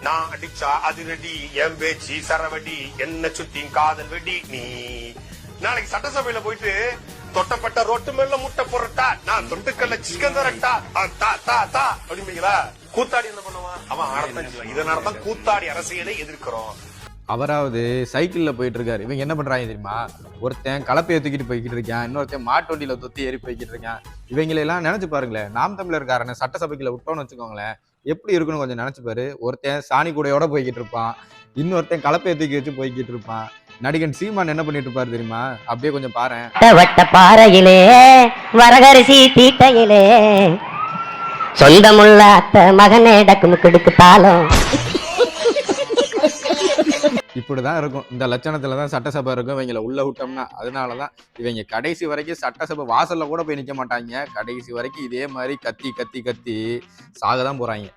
நான் அடிச்சா அது ரெடி, என் பேச்சு சரவடி, என்ன சுத்தி காதல் வெடி நீ. நாளைக்கு சட்டசபையில போயிட்டு தொட்டப்பட்ட ரொட்டு மேல முட்டை பொருட்டா, நான் தொட்டுக்கல்ல சிக்கன் தரட்டா அப்படிங்களா? கூத்தாடி என்ன பண்ணுவான்? அவன் ஆடத்தான். இதனாலதான் கூத்தாடி அரசியலை எதிர்க்கிறோம். அவராவது சைக்கிள்ல போயிட்டு இருக்காரு, இவங்க என்ன பண்றாங்க தெரியுமா? ஒருத்தன் கலப்பையை தூக்கிட்டு போய்கிட்டு இருக்கான், இன்னொருத்தன் மாட்டு வண்டியில தொத்தி ஏறி போய்கிட்டு இருக்கான். இவங்களெல்லாம் நினைச்சு பாருங்களேன். நாம் தமிழர்காரனை சட்டசபைக்குள்ள விட்டோம்னு வச்சுக்கோங்களேன், எப்படி இருக்குன்னு கொஞ்சம் நினைச்சு பாரு. ஒருத்தன் சாணி கூடையோட போய்கிட்டு இருப்பான், இன்னொருத்தன் கலப்பையை தூக்கி வச்சு போய்கிட்டு இருப்பான். நடிகன் சீமான் என்ன பண்ணிட்டு இருப்பாரு தெரியுமா? அப்படியே கொஞ்சம் பாரு. வட்ட பாறையிலே வரகரிசி தீட்டையிலே சொந்தமுள்ள அத்த மகனே டக்குமு கெடுக்கு தாளம். இப்படிதான் இருக்கும். இந்த லட்சணத்துலதான் சட்டசபை இருக்கும் இவங்களை உள்ள விட்டோம்னா. அதனாலதான் இவங்க கடைசி வரைக்கும் சட்டசபை வாசல்ல கூட போய் நிக்க மாட்டாங்க. கடைசி வரைக்கும் இதே மாதிரி கத்தி கத்தி கத்தி சாகதான் போறாங்க.